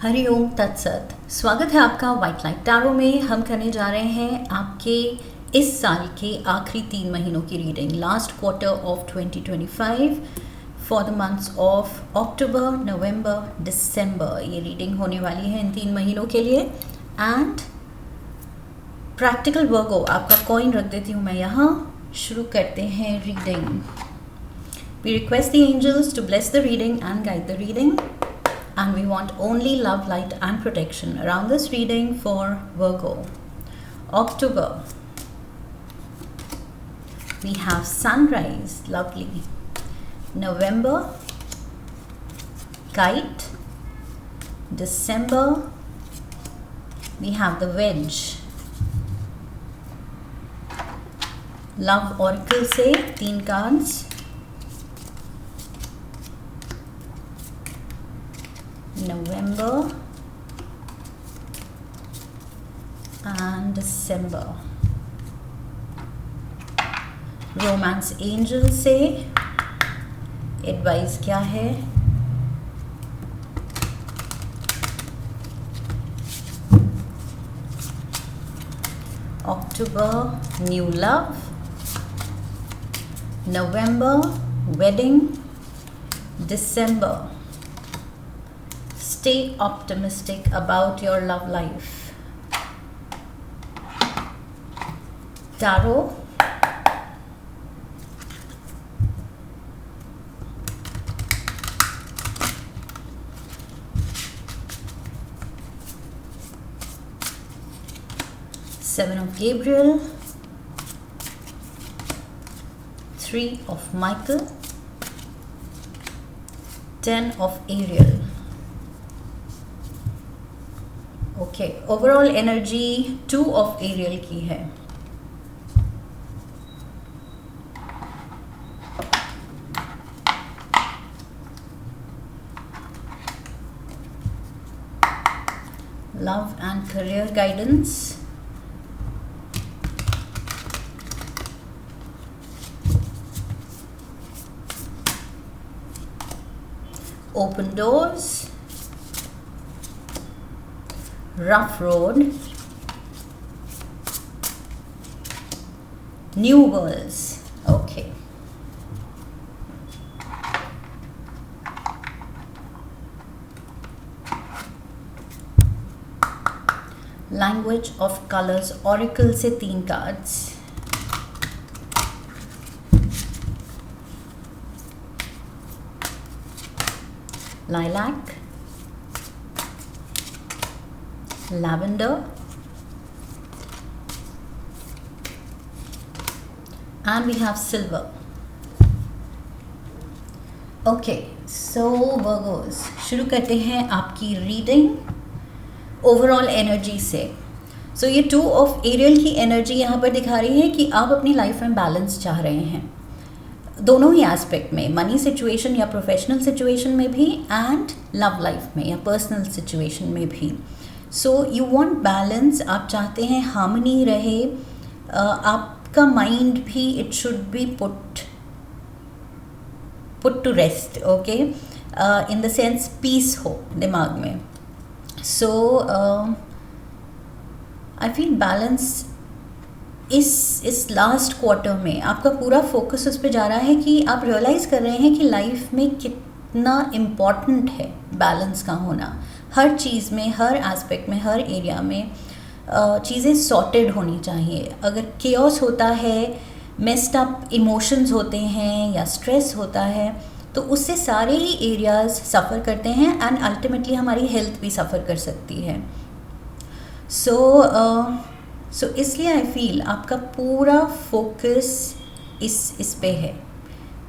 हरिओम तत्सत। स्वागत है आपका व्हाइट लाइट टैरो में। हम करने जा रहे हैं आपके इस साल के आखिरी 3 महीनों की reading, last quarter of 2025 for the months of October, November, December. ये रीडिंग होने वाली है इन 3 महीनों के लिए। एंड प्रैक्टिकल वर्गो, आपका कॉइन रख देती हूँ मैं यहाँ। शुरू करते हैं reading. We request the angels to bless the reading and guide the reading. And we want only love, light and protection around this reading for Virgo. October, we have sunrise, lovely. November, kite. December, we have the wedge. Love oracle से 3 cards. November and December. Romance angel से advice क्या है? अक्टूबर, new love. November, wedding. December, stay optimistic about your love life. Tarot, Seven of Gabriel, 3 of Michael, 10 of Ariel. Okay, overall energy 2 of Ariel की है. Love and career guidance. Open doors. Rough road. New worlds. Okay. Language of colors oracle से 3 cards. Lilac, lavender and we have silver. Okay, so Virgos, शुरू करते हैं आपकी reading overall energy से. सो ये 2 of Ariel की एनर्जी यहाँ पर दिखा रही है कि आप अपनी लाइफ में बैलेंस चाह रहे हैं, दोनों ही एस्पेक्ट में, मनी सिचुएशन या प्रोफेशनल सिचुएशन में भी एंड लव लाइफ में या पर्सनल सिचुएशन में भी. सो यू वांट बैलेंस, आप चाहते हैं हार्मनी रहे. आपका माइंड भी it should be put to rest. Okay, in the sense peace हो दिमाग में. सो आई फील बैलेंस इस लास्ट क्वार्टर में आपका पूरा फोकस उस पर जा रहा है कि आप रियलाइज़ कर रहे हैं कि लाइफ में कितना इम्पॉर्टेंट है बैलेंस का होना. हर चीज़ में, हर एस्पेक्ट में, हर एरिया में चीज़ें सॉर्टेड होनी चाहिए. अगर केओस होता है, मेस्ड अप इमोशंस होते हैं या स्ट्रेस होता है, तो उससे सारे ही एरियाज सफ़र करते हैं एंड अल्टीमेटली हमारी हेल्थ भी सफ़र कर सकती है. सो इसलिए आई फील आपका पूरा फोकस इस पे है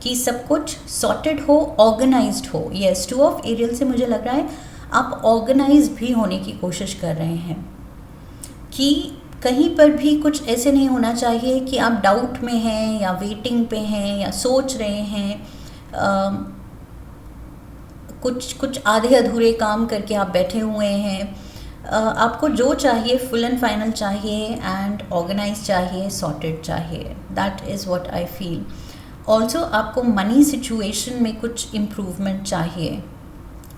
कि सब कुछ सॉर्टेड हो, ऑर्गेनाइज्ड हो. यस, 2 ऑफ एरियल से मुझे लग रहा है आप ऑर्गेनाइज भी होने की कोशिश कर रहे हैं कि कहीं पर भी कुछ ऐसे नहीं होना चाहिए कि आप डाउट में हैं या वेटिंग पे हैं या सोच रहे हैं. कुछ आधे अधूरे काम करके आप बैठे हुए हैं. आपको जो चाहिए फुल एंड फाइनल चाहिए एंड ऑर्गेनाइज चाहिए, सॉर्टेड चाहिए. That is what I feel. Also आपको मनी सिचुएशन में कुछ इम्प्रूवमेंट चाहिए.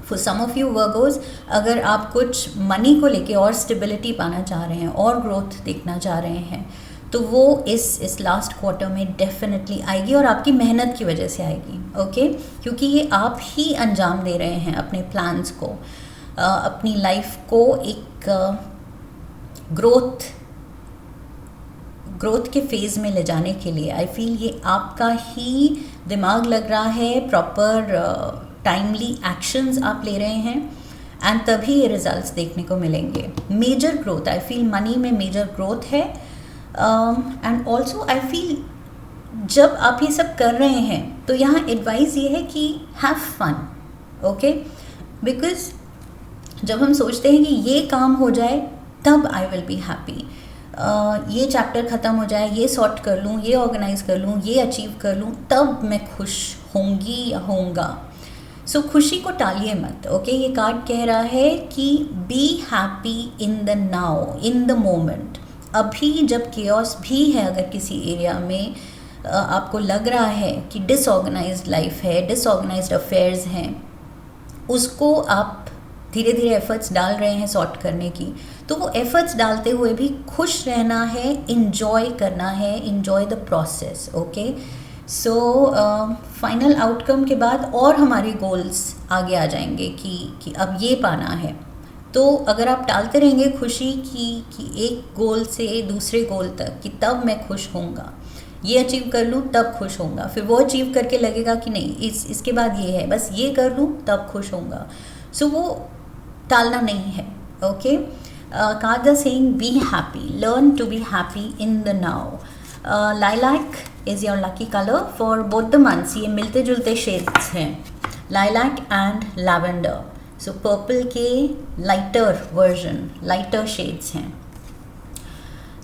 For some of you Virgos, अगर आप कुछ मनी को लेके और स्टेबिलिटी पाना चाह रहे हैं और ग्रोथ देखना चाह रहे हैं, तो वो इस लास्ट क्वार्टर में डेफिनेटली आएगी और आपकी मेहनत की वजह से आएगी, ओके? क्योंकि ये आप ही अंजाम दे रहे हैं अपने प्लान्स को, अपनी लाइफ को एक ग्रोथ के फेज़ में ले जाने के लिए। आई फील ये आपका ही दिमाग लग रहा है, प्रॉपर टाइमली एक्शंस आप ले रहे हैं, एंड तभी ये रिजल्ट्स देखने को मिलेंगे। Major growth, I feel money में मेजर ग्रोथ है। एंड ऑल्सो आई फील जब आप ये सब कर रहे हैं तो यहाँ एडवाइस ये है कि हैव फन, ओके? बिकॉज जब हम सोचते हैं कि ये काम हो जाए तब आई विल बी हैप्पी, ये चैप्टर ख़त्म हो जाए, ये सॉर्ट कर लूँ, ये ऑर्गेनाइज कर लूँ, ये अचीव कर लूँ, तब मैं खुश होंगी या होऊंगा। सो खुशी को टालिए मत, ओके? ये कार्ड कह रहा है कि B happy in the now, in the moment. अभी जब केओस भी है, अगर किसी एरिया में आपको लग रहा है कि डिसऑर्गेनाइज्ड लाइफ है, डिसऑर्गेनाइज्ड अफेयर्स हैं, उसको आप धीरे धीरे एफर्ट्स डाल रहे हैं सॉर्ट करने की, तो वो एफर्ट्स डालते हुए भी खुश रहना है, इंजॉय करना है, enjoy the process, okay? So final outcome के बाद और हमारे गोल्स आगे आ जाएंगे कि अब ये पाना है। तो अगर आप टालते रहेंगे खुशी कि एक गोल से दूसरे गोल तक, कि तब मैं खुश होऊंगा, ये अचीव कर लूँ तब खुश होऊंगा, फिर वो अचीव करके लगेगा कि नहीं इसके बाद ये है, बस ये कर लूँ तब खुश होऊंगा। सो वो टालना नहीं है, okay? Card is saying be happy, learn to be happy in the now. Lilac is your lucky colour for both the months. ये मिलते जुलते शेड्स हैं, lilac and lavender. So purple के लाइटर वर्जन, लाइटर शेड्स हैं।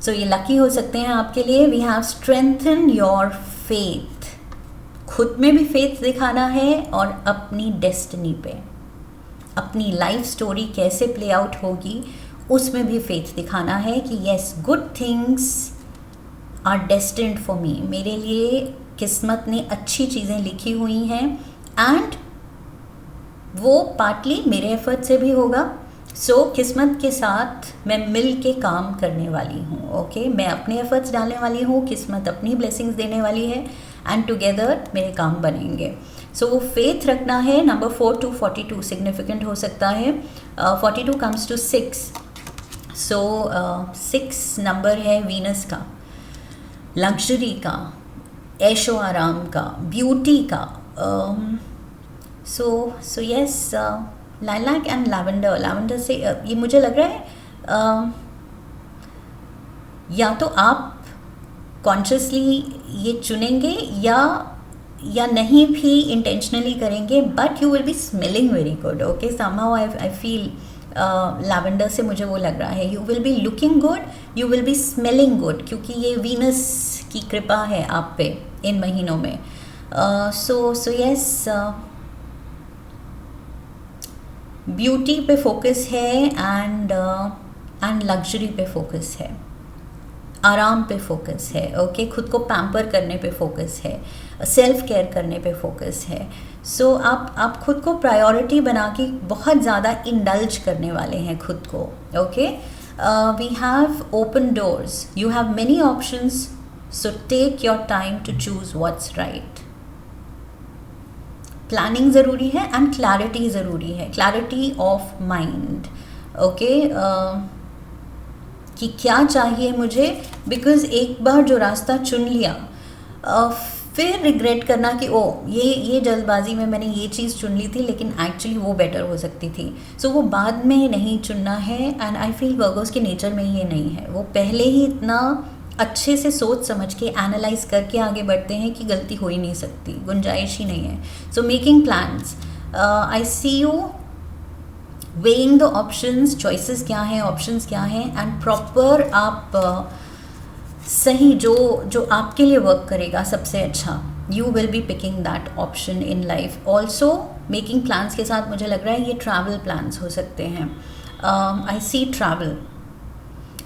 So ये lucky हो सकते हैं आपके लिए। We have strengthen your faith, खुद में भी फेथ दिखाना है और अपनी डेस्टिनी पे, अपनी लाइफ स्टोरी कैसे प्ले आउट होगी उसमें भी फेथ दिखाना है कि yes, good things are destined for me. मेरे लिए किस्मत ने अच्छी चीज़ें लिखी हुई हैं, एंड वो पार्टली मेरे एफर्ट से भी होगा। सो किस्मत के साथ मैं मिल के काम करने वाली हूँ, ओके? मैं अपने एफर्ट्स डालने वाली हूँ, किस्मत अपनी ब्लेसिंग्स देने वाली है, एंड टुगेदर मेरे काम बनेंगे। सो वो फेथ रखना है। नंबर 4 to 42 सिग्निफिकेंट हो सकता है। 42 कम्स टू 6। सो 6 नंबर है वीनस का, लग्जरी का, ऐशो आराम का, ब्यूटी का। So yes, lilac and lavender. Lavender से ये मुझे लग रहा है या तो आप कॉन्शियसली ये चुनेंगे या नहीं भी इंटेंशनली करेंगे, but you will B smelling very good, okay? Somehow I feel lavender से मुझे वो लग रहा है, you will be looking good, you will B smelling good, क्योंकि ये वीनस की कृपा है आप पे इन महीनों में। सो यस, ब्यूटी पे फोकस है, एंड लग्जरी पे फोकस है, आराम पे फोकस है, ओके? खुद को पैम्पर करने पे फोकस है, सेल्फ केयर करने पे फोकस है। सो आप खुद को प्रायोरिटी बना के बहुत ज़्यादा इंडल्ज करने वाले हैं खुद को, okay? We have open doors, you have many options, so take your time to choose what's right. Planning ज़रूरी है एंड क्लैरिटी ज़रूरी है, क्लैरिटी ऑफ माइंड, ओके? कि क्या चाहिए मुझे, बिकॉज़ एक बार जो रास्ता चुन लिया फिर रिग्रेट करना कि ओ ये जल्दबाजी में मैंने ये चीज़ चुन ली थी, लेकिन एक्चुअली वो बेटर हो सकती थी। सो वो बाद में नहीं चुनना है, एंड आई फील वर्गोस के नेचर में ये नहीं है। वो पहले ही इतना अच्छे से सोच समझ के एनालाइज करके आगे बढ़ते हैं कि गलती हो ही नहीं सकती, गुंजाइश ही नहीं है। So making plans, I see you weighing the options, choices क्या हैं, ऑप्शंस क्या हैं, एंड प्रॉपर आप सही जो आपके लिए वर्क करेगा सबसे अच्छा, you will be picking that option in life. Also making plans के साथ मुझे लग रहा है ये ट्रैवल प्लान्स हो सकते हैं। आई सी ट्रैवल,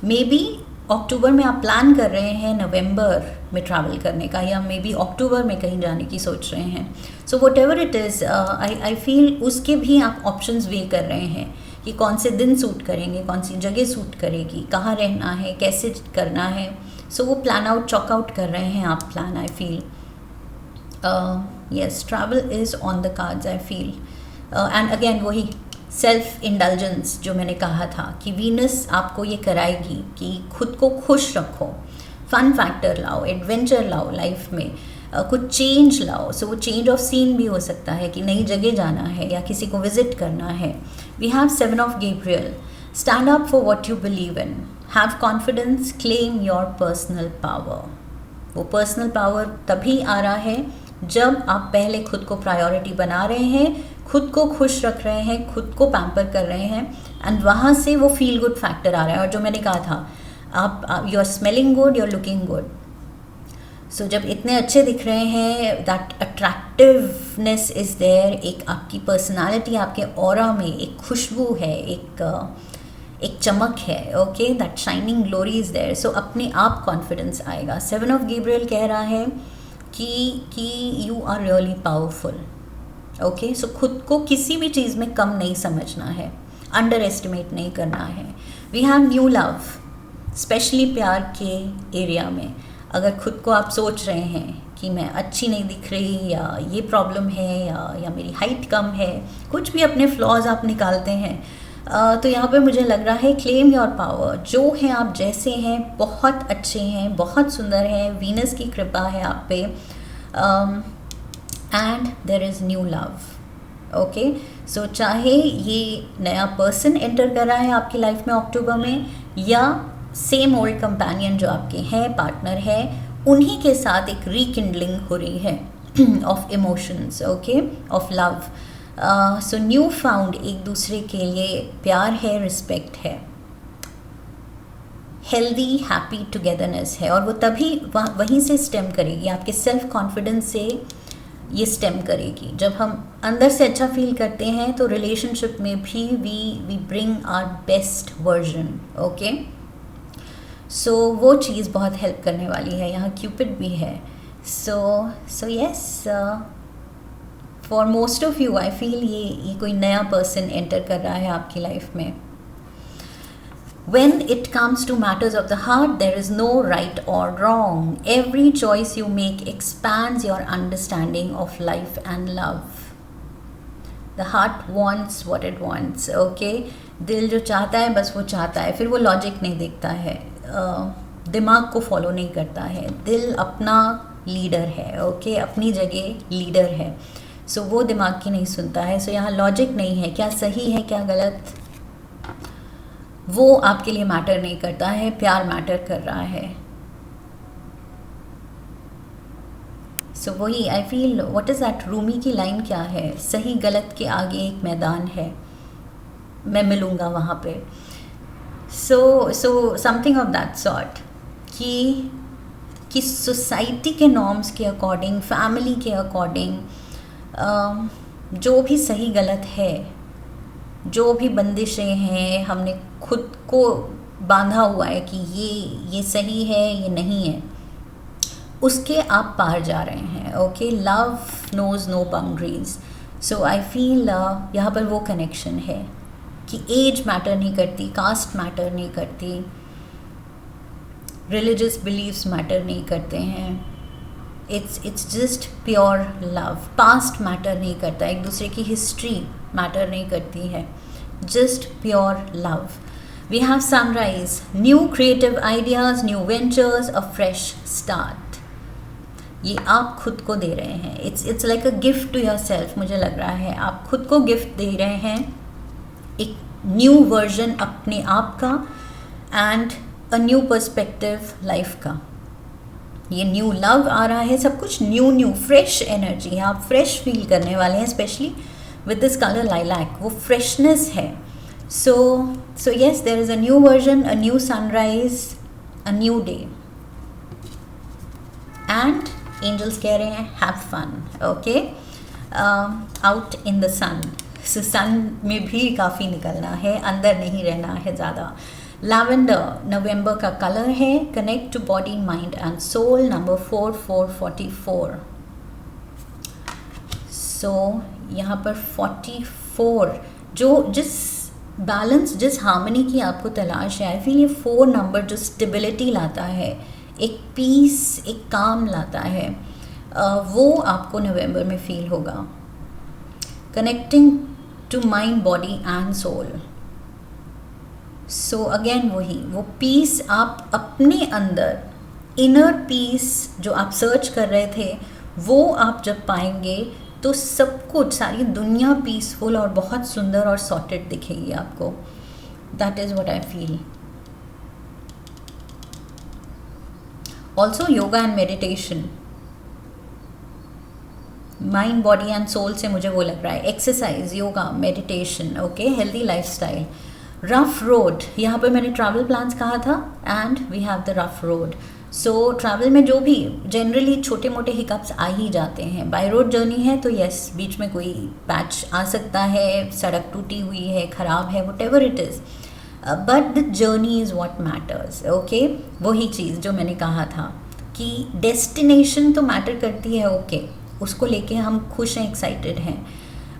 मे बी अक्टूबर में आप प्लान कर रहे हैं नवंबर में ट्रैवल करने का, या मे बी अक्टूबर में कहीं जाने की सोच रहे हैं, so what ever it is, I feel उसके भी आप ऑप्शंस वे कर रहे हैं कि कौन से दिन सूट करेंगे, कौन सी जगह सूट करेगी, कहाँ रहना है, कैसे करना है. सो वो प्लान आउट चॉक आउट कर रहे हैं आप plan. I feel yes, travel is on the cards, I feel. And again वही सेल्फ इंडल्जेंस जो मैंने कहा था कि वीनस आपको ये कराएगी कि खुद को खुश रखो, फन फैक्टर लाओ, एडवेंचर लाओ लाइफ में, कुछ चेंज लाओ. सो वो चेंज ऑफ सीन भी हो सकता है कि नई जगह जाना है या किसी को विजिट करना है. We have 7 of Gabriel. Stand up for what you believe in, have confidence, claim your personal power. वो पर्सनल पावर तभी आ रहा है जब आप पहले खुद को प्रायोरिटी बना रहे हैं, खुद को खुश रख रहे हैं, खुद को पैम्पर कर रहे हैं, एंड वहाँ से वो फील गुड फैक्टर आ रहा है. और जो मैंने कहा था, आप you are smelling good, you are looking good. So जब इतने अच्छे दिख रहे हैं, दैट अट्रैक्टिवनेस इज़ देयर. एक आपकी पर्सनालिटी, आपके ऑरा में एक खुशबू है, एक चमक है. Okay, that shining glory is there. So अपने आप कॉन्फिडेंस आएगा. 7 ऑफ गैब्रियल कह रहा है कि you are really powerful. Okay, so खुद को किसी भी चीज़ में कम नहीं समझना है, अंडर एस्टिमेट नहीं करना है. We have new love, specially प्यार के एरिया में. अगर खुद को आप सोच रहे हैं कि मैं अच्छी नहीं दिख रही, या ये प्रॉब्लम है, या मेरी हाइट कम है, कुछ भी अपने फ्लॉज आप निकालते हैं, तो यहाँ पे मुझे लग रहा है क्लेम योर पावर. जो हैं आप जैसे हैं, बहुत अच्छे हैं, बहुत सुंदर हैं, वीनस की कृपा है आप पे, and there is new love. Okay, so चाहे ये नया पर्सन एंटर कर रहा है आपकी लाइफ में अक्टूबर में, या सेम ओल्ड कंपेनियन जो आपके हैं, पार्टनर है, उन्हीं के साथ एक रिकिंडलिंग हो रही है of emotions. Okay, of love. So new found एक दूसरे के लिए प्यार है, रिस्पेक्ट है, हेल्दी हैप्पी टुगेदरनेस है. और वो तभी वहीं से स्टेम करेगी, आपके सेल्फ कॉन्फिडेंस से ये स्टेम करेगी. जब हम अंदर से अच्छा फील करते हैं तो रिलेशनशिप में भी we bring our best version. Okay, so वो चीज़ बहुत हेल्प करने वाली है. यहाँ क्यूपिड भी है. So yes, for most of you I feel ये कोई नया पर्सन एंटर कर रहा है आपकी लाइफ में. When it comes to matters of the heart, there is no right or wrong. Every choice you make expands your understanding of life and love. The heart wants what it wants. Okay? दिल जो चाहता है बस वो चाहता है, फिर वो लॉजिक नहीं देखता है, दिमाग को फॉलो नहीं करता है. दिल अपना लीडर है. ओके, अपनी जगह लीडर है. सो वो दिमाग की नहीं सुनता है. सो यहाँ लॉजिक नहीं है, क्या सही है क्या गलत, वो आपके लिए मैटर नहीं करता है. प्यार मैटर कर रहा है. सो वही I feel, what is that, Rumi की लाइन क्या है, सही गलत के आगे एक मैदान है, मैं मिलूँगा वहाँ पे. So something of that sort, कि सोसाइटी के नॉर्म्स के अकॉर्डिंग, फैमिली के अकॉर्डिंग, जो भी सही गलत है, जो भी बंदिशें हैं, हमने खुद को बांधा हुआ है कि ये सही है, ये नहीं है, उसके आप पार जा रहे हैं. Okay, love knows no boundaries. So I feel यहाँ पर वो कनेक्शन है कि एज मैटर नहीं करती, कास्ट मैटर नहीं करती, रिलीजियस बिलीव्स मैटर नहीं करते हैं. It's just pure love. Past matter नहीं करता, एक दूसरे की हिस्ट्री मैटर नहीं करती है, just pure love. We have sunrise, new creative ideas, new ventures, a fresh start. ये आप खुद को दे रहे हैं. It's like a gift to yourself. मुझे लग रहा है आप खुद को गिफ्ट दे रहे हैं, एक न्यू वर्जन अपने आप का, and a new perspective life का. ये न्यू लव आ रहा है, सब कुछ न्यू फ्रेश एनर्जी है. आप फ्रेश फील करने वाले हैं, specially with this colour lilac. वो फ्रेशनेस है. So yes, there is a new version, a new sunrise, a new day, and angels कह रहे हैं have fun. Okay, out in the sun. So sun में भी काफ़ी निकलना है, अंदर नहीं रहना है ज़्यादा. लैवेंडर नवंबर का कलर है। Connect to body, mind and soul, number 4444। So यहाँ पर 44 जो जिस बैलेंस, जिस हार्मनी की आपको तलाश है, आई फील ये 4 नंबर जो स्टेबिलिटी लाता है, एक पीस, एक काम लाता है, वो आपको नवंबर में फील होगा। Connecting to mind, body and soul. So again वही वो पीस आप अपने अंदर, इनर पीस जो आप सर्च कर रहे थे, वो आप जब पाएंगे तो सब कुछ, सारी दुनिया पीसफुल और बहुत सुंदर और सॉर्टेड दिखेगी आपको। That is what I feel. Also yoga and meditation, mind, body and soul से मुझे वो लग रहा है, exercise, yoga, meditation, okay, healthy lifestyle. Rough road, यहाँ पर मैंने ट्रैवल प्लान्स कहा था, and we have the rough road. So travel में जो भी जनरली छोटे मोटे हिकअप्स आ ही जाते हैं। बाय रोड जर्नी है तो यस, बीच में कोई पैच आ सकता है, सड़क टूटी हुई है, ख़राब है, what ever it is, but the journey is what matters, okay. वही चीज़ जो मैंने कहा था कि डेस्टिनेशन तो मैटर करती है, ओके, उसको लेके हम खुश हैं, एक्साइटेड हैं,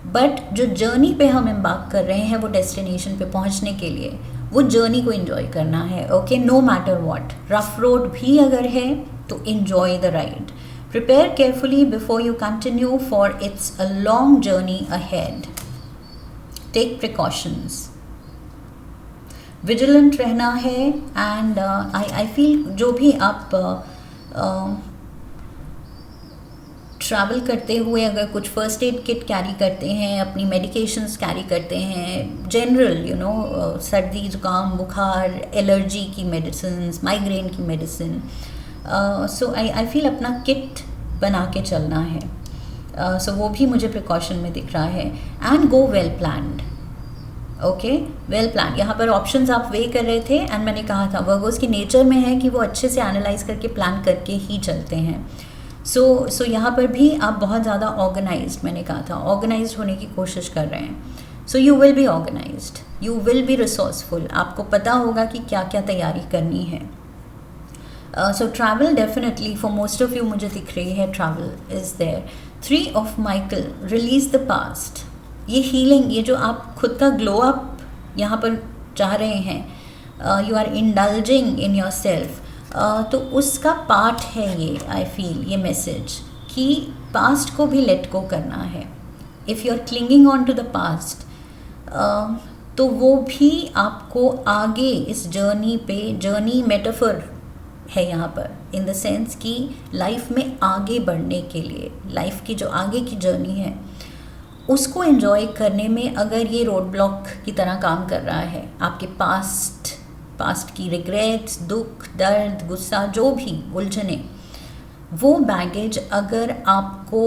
बट जो जर्नी पे हम एम्बार्क कर रहे हैं वो डेस्टिनेशन पे पहुंचने के लिए, वो जर्नी को एंजॉय करना है, okay, no matter what. Rough road भी अगर है तो enjoy the ride. Prepare carefully before you continue, for it's a long journey ahead. Take precautions, vigilant रहना है, एंड आई फील जो भी आप ट्रैवल करते हुए अगर कुछ फर्स्ट एड किट कैरी करते हैं, अपनी मेडिकेशंस कैरी करते हैं, जनरल सर्दी जुकाम बुखार एलर्जी की मेडिसिन, माइग्रेन की मेडिसिन, सो आई फील अपना किट बना के चलना है। सो वो भी मुझे प्रिकॉशन में दिख रहा है। And go well planned, okay, well plan. यहाँ पर ऑप्शंस आप वे कर रहे थे, एंड मैंने कहा था वर्गोस की नेचर में है कि वो अच्छे से एनालाइज करके प्लान करके ही चलते हैं। सो यहाँ पर भी आप बहुत ज़्यादा ऑर्गेनाइज्ड, मैंने कहा था ऑर्गेनाइज्ड होने की कोशिश कर रहे हैं। So you will be organised, you will be resourceful, आपको पता होगा कि क्या क्या तैयारी करनी है। So travel definitely for most of you मुझे दिख रही है, travel is there. 3 of Michael, release the past. ये हीलिंग, ये जो आप खुद का ग्लो अप यहाँ पर चाह रहे हैं, you are indulging in yourself, तो उसका पार्ट है ये, आई फील ये मैसेज कि पास्ट को भी लेट गो करना है। If you are clinging on to the past, तो वो भी आपको आगे इस जर्नी पे, जर्नी मेटाफर है यहाँ पर, इन द सेंस कि लाइफ में आगे बढ़ने के लिए, लाइफ की जो आगे की जर्नी है उसको एंजॉय करने में अगर ये रोड ब्लॉक की तरह काम कर रहा है, आपके पास्ट की रिग्रेट्स, दुख, दर्द, गुस्सा, जो भी उलझने, वो बैगेज अगर आपको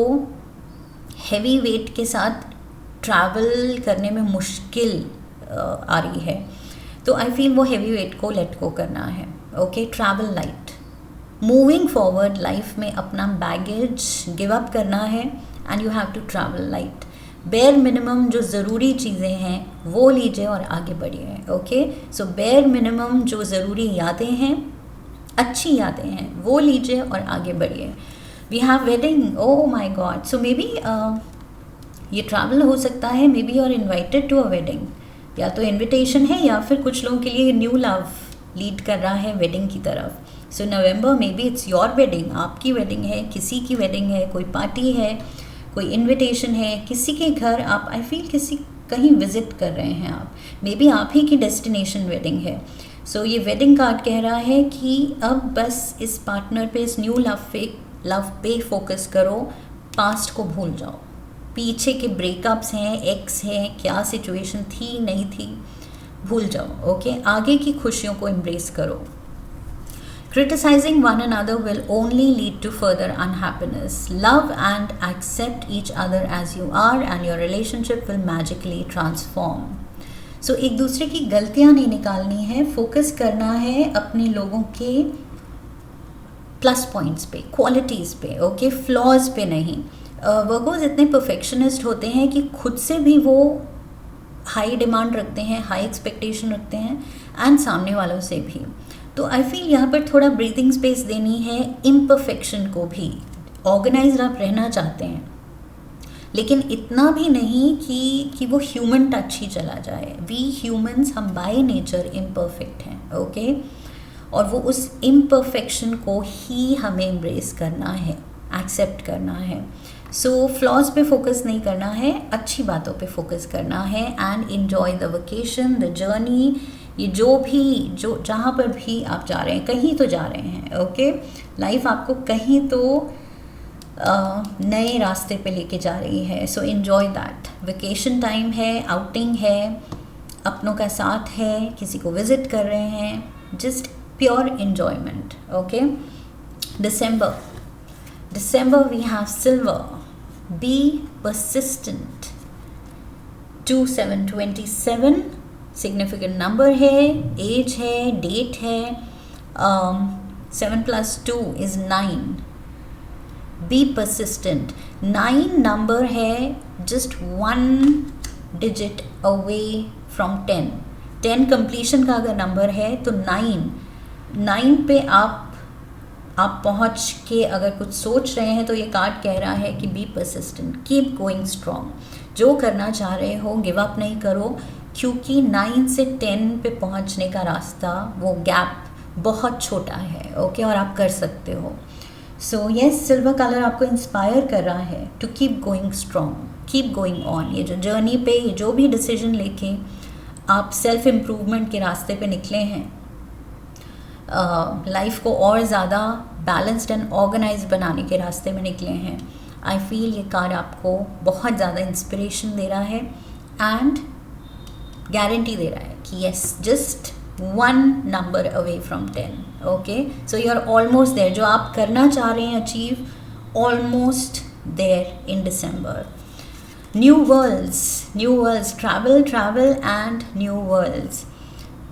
हैवी वेट के साथ ट्रैवल करने में मुश्किल आ रही है, तो आई फील वो हैवी वेट को लेट गो करना है, okay. Travel light, moving forward, life में अपना बैगेज गिव अप करना है, and you have to travel light. Bear minimum जो ज़रूरी चीज़ें हैं वो लीजिए और आगे बढ़िए, ओके। सो बेयर मिनिमम जो ज़रूरी यादें हैं, अच्छी यादें हैं, वो लीजिए और आगे बढ़िए। We have wedding, oh my God. So maybe ये ट्रैवल हो सकता है, maybe you are invited to a wedding, या तो इन्विटेशन है या फिर कुछ लोगों के लिए न्यू लव लीड कर रहा है वेडिंग की तरफ। So November maybe it's your wedding, आपकी वेडिंग है, किसी की वेडिंग है, कोई पार्टी है, कोई इनविटेशन है, किसी के घर आप, आई फील किसी कहीं विजिट कर रहे हैं आप, मे बी आप ही की डेस्टिनेशन वेडिंग है। सो ये वेडिंग कार्ड कह रहा है कि अब बस इस पार्टनर पे, इस न्यू लव पे फोकस करो, पास्ट को भूल जाओ, पीछे के ब्रेकअप्स हैं, एक्स हैं, क्या सिचुएशन थी नहीं थी, भूल जाओ, ओके। आगे की खुशियों को एम्ब्रेस करो। Criticizing one another will only lead to further unhappiness. Love and accept each other as you are, and your relationship will magically transform. So एक दूसरे की गलतियाँ नहीं निकालनी है, फोकस करना है अपने लोगों के प्लस पॉइंट्स पे, क्वालिटीज़ पे, ओके, फ्लॉज पे नहीं। वर्गोज इतने परफेक्शनिस्ट होते हैं कि खुद से भी वो हाई डिमांड रखते हैं, हाई एक्सपेक्टेशन रखते हैं, एंड सामने वालों से भी। तो आई फील यहाँ पर थोड़ा ब्रीथिंग स्पेस देनी है इम्परफेक्शन को भी। ऑर्गेनाइज्ड आप रहना चाहते हैं, लेकिन इतना भी नहीं कि वो ह्यूमन टच ही चला जाए। वी ह्यूमंस, हम बाय नेचर इम्परफेक्ट हैं, ओके। और वो उस इम्परफेक्शन को ही हमें एम्ब्रेस करना है, एक्सेप्ट करना है। सो फ्लॉज पे फोकस नहीं करना है, अच्छी बातों पे फोकस करना है and enjoy the vacation, the journey. ये जो जहाँ पर भी आप जा रहे हैं, कहीं तो जा रहे हैं, ओके। लाइफ आपको कहीं तो नए रास्ते पे लेके जा रही है। So enjoy that. Vacation time है, आउटिंग है, अपनों का साथ है, किसी को विजिट कर रहे हैं, just pure enjoyment, okay. December we have silver. Be persistent. 2727 significant number है, एज है, डेट है। 7 + 2 is 9. Be persistent. 9 नंबर है, just 1 digit away from 10. 10 completion का अगर नंबर है तो 9 पे आप पहुंच के अगर कुछ सोच रहे हैं तो ये कार्ड कह रहा है कि be persistent, keep going strong. जो करना चाह रहे हो गिव अप नहीं करो, क्योंकि 9 से 10 पे पहुंचने का रास्ता, वो गैप बहुत छोटा है, ओके। और आप कर सकते हो। सो यस, सिल्वर कलर आपको इंस्पायर कर रहा है to keep going strong, keep going on. ये जो जर्नी पे, ये जो भी डिसीजन लेके आप सेल्फ इम्प्रूवमेंट के रास्ते पे निकले हैं, लाइफ को और ज़्यादा बैलेंस्ड एंड ऑर्गेनाइज बनाने के रास्ते में निकले हैं। आई फील ये कार्ड आपको बहुत ज़्यादा इंस्पिरेशन दे रहा है एंड गारंटी दे रहा है कि yes, just 1 number away from 10, okay. So you are almost there. जो आप करना चाह रहे हैं achieve, almost there in December. New worlds, travel and new worlds.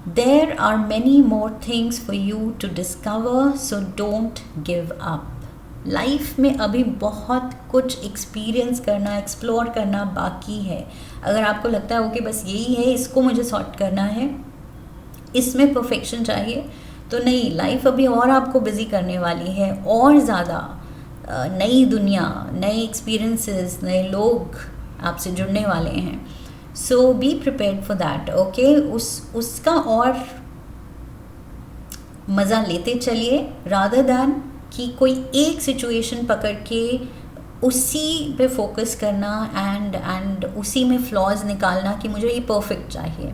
There are many more things for you to discover, so don't give up. Life में अभी बहुत कुछ एक्सपीरियंस करना, एक्सप्लोर करना बाकी है। अगर आपको लगता है कि बस यही है, इसको मुझे सॉर्ट करना है, इसमें परफेक्शन चाहिए, तो नहीं, लाइफ अभी और आपको बिजी करने वाली है, और ज़्यादा नई दुनिया, नए एक्सपीरियंसेस, नए लोग आपसे जुड़ने वाले हैं। So be prepared for that, okay. उसका और मज़ा लेते चलिए, रादर दैन कि कोई एक सिचुएशन पकड़ के उसी पे फोकस करना एंड उसी में फ्लॉज निकालना कि मुझे ये परफेक्ट चाहिए।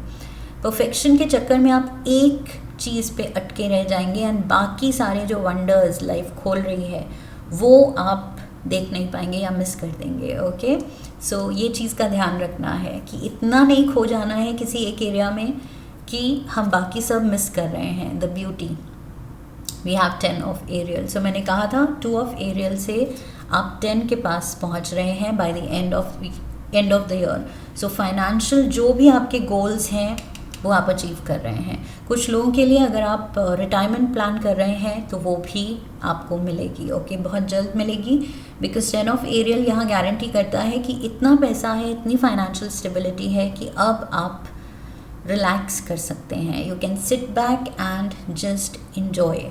परफेक्शन के चक्कर में आप एक चीज़ पे अटके रह जाएंगे एंड बाकी सारे जो वंडर्स लाइफ खोल रही है वो आप देख नहीं पाएंगे या मिस कर देंगे, ओके। सो ये चीज़ का ध्यान रखना है कि इतना नहीं खो जाना है किसी एक एरिया में कि हम बाकी सब मिस कर रहे हैं। The beauty, we have 10 of Ariel. So मैंने कहा था 2 ऑफ एरियल से आप 10 के पास पहुंच रहे हैं by the end of the year. So financial जो भी आपके गोल्स हैं वो आप अचीव कर रहे हैं। कुछ लोगों के लिए अगर आप रिटायरमेंट प्लान कर रहे हैं तो वो भी आपको मिलेगी, ओके, बहुत जल्द मिलेगी। बिकॉज 10 ऑफ एरियल यहाँ गारंटी करता है कि इतना पैसा है, इतनी फाइनेंशियल स्टेबिलिटी है कि अब आप रिलैक्स कर सकते हैं। You can sit back and just enjoy.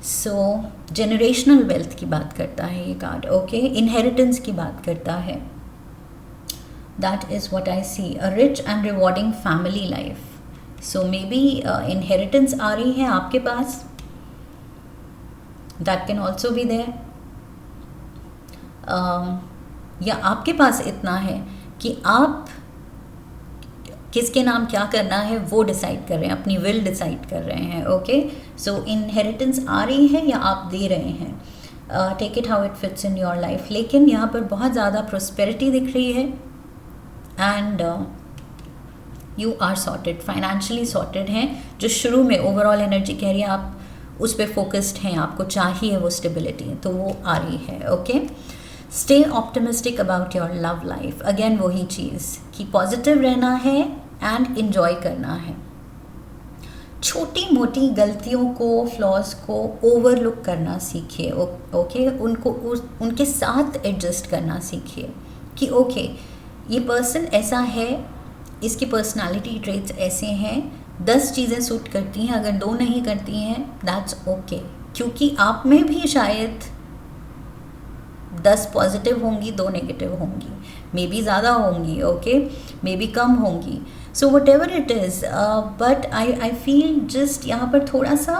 So generational wealth की बात करता है ये कार्ड, ओके। इनहेरिटेंस की बात करता है। That is what I see, a rich and rewarding family life. So maybe inheritance आ रही है आपके पास, that can also be there. या आपके पास इतना है कि आप किसके नाम क्या करना है वो डिसाइड कर रहे हैं, अपनी विल डिसाइड कर रहे हैं, ओके। सो इनहेरिटेंस आ रही है या आप दे रहे हैं, take it how it fits in your life. लेकिन यहाँ पर बहुत ज़्यादा प्रोस्पेरिटी दिख रही है and you are sorted, financially sorted हैं। जो शुरू में ओवरऑल एनर्जी कह रही है आप उस पर फोकस्ड हैं, आपको चाहिए वो स्टेबिलिटी, तो वो आ रही है, okay. Stay optimistic about your love life. Again वही चीज़ कि पॉजिटिव रहना है एंड इन्जॉय करना है। छोटी मोटी गलतियों को, फ्लॉज को ओवरलुक करना सीखिए, ओके। उनके साथ एडजस्ट करना सीखिए कि ओके, ये पर्सन ऐसा है, इसकी पर्सनालिटी ट्रेट्स ऐसे हैं, 10 चीज़ें सूट करती हैं, अगर 2 नहीं करती हैं दैट्स ओके, क्योंकि आप में भी शायद 10 पॉजिटिव होंगी, 2 नेगेटिव होंगी, मे बी ज़्यादा होंगी, ओके, मे बी कम होंगी, so what ever it is, but I feel just यहाँ पर थोड़ा सा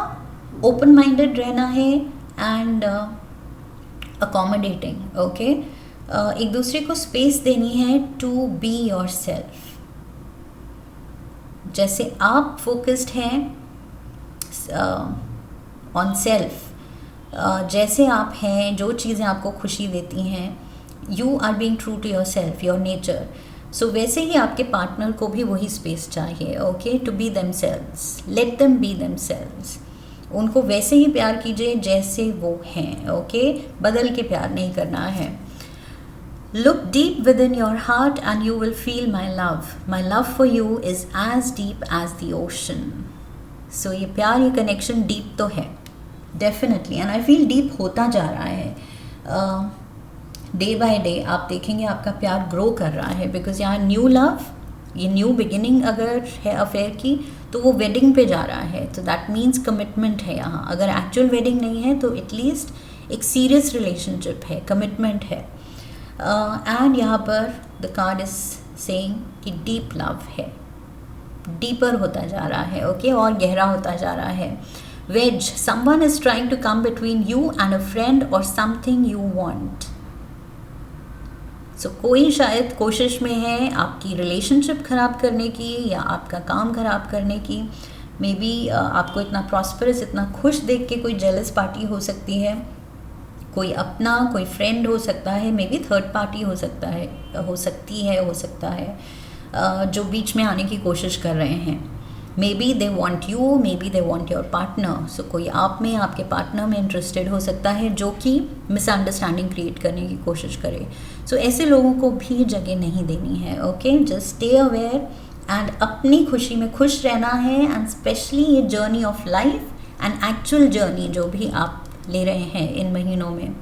ओपन माइंडेड रहना है एंड अकोमोडेटिंग, ओके, एक दूसरे को स्पेस देनी है टू बी योर सेल्फ। जैसे आप फोकस्ड हैं ऑन सेल्फ, जैसे आप हैं, जो चीज़ें आपको खुशी देती हैं, you are being true to yourself, your nature, so वैसे ही आपके पार्टनर को भी वही स्पेस चाहिए, okay, to be themselves, let them be themselves, उनको वैसे ही प्यार कीजिए जैसे वो हैं, ओके, बदल के प्यार नहीं करना है। Look deep within your heart and you will feel my love. My love for you is as deep as the ocean. So ये प्यार, ये कनेक्शन डीप तो है definitely, and I feel deep होता जा रहा है डे बाय डे। आप देखेंगे आपका प्यार ग्रो कर रहा है, बिकॉज यहाँ न्यू लव, ये न्यू बिगिनिंग अगर है अफेयर की तो वो वेडिंग पे जा रहा है, तो दैट मीन्स कमिटमेंट है यहाँ। अगर एक्चुअल वेडिंग नहीं है तो एटलीस्ट एक सीरियस रिलेशनशिप है, कमिटमेंट है। एंड यहाँ पर द कार्ड इज सेइंग कि डीप लव है, डीपर होता जा रहा है, ओके, और गहरा होता जा रहा है। Wedge, someone is trying to come between you and a friend और समथिंग यू वांट। सो कोई शायद कोशिश में है आपकी रिलेशनशिप खराब करने की या आपका काम खराब करने की। मे बी आपको इतना प्रॉस्परस, इतना खुश देख के कोई जेलस पार्टी हो सकती है, कोई अपना, कोई फ्रेंड हो सकता है, मे बी थर्ड पार्टी हो सकता है, हो सकता है जो बीच में आने की कोशिश कर रहे हैं। Maybe they want you, maybe they want your partner. So कोई आप में, आपके पार्टनर में इंटरेस्टेड हो सकता है जो कि मिसअंडरस्टैंडिंग क्रिएट करने की कोशिश करे। सो ऐसे लोगों को भी जगह नहीं देनी है, okay, just stay aware and अपनी खुशी में खुश रहना है। एंड स्पेशली ये journey of life and actual journey जो भी आप ले रहे हैं इन महीनों में,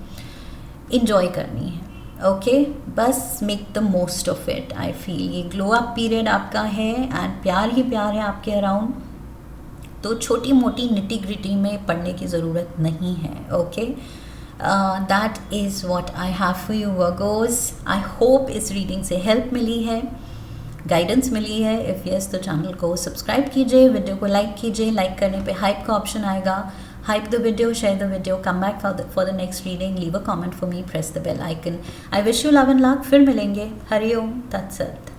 इन्जॉय करनी है, ओके, बस make the most of it. I feel ये ग्लो अप पीरियड आपका है एंड प्यार ही प्यार है आपके अराउंड, तो छोटी मोटी निटी ग्रिटी में पढ़ने की ज़रूरत नहीं है, okay. That is what I have for you Virgos. I hope इस रीडिंग से हेल्प मिली है, गाइडेंस मिली है। इफ़ यस तो चैनल को सब्सक्राइब कीजिए, वीडियो को लाइक कीजिए, लाइक करने पे हाइप का ऑप्शन आएगा। Hype the video, share the video, come back for the next reading, leave a comment for me, press the bell icon. I wish you love and luck. फिर मिलेंगे। हरि ओम तत्सत।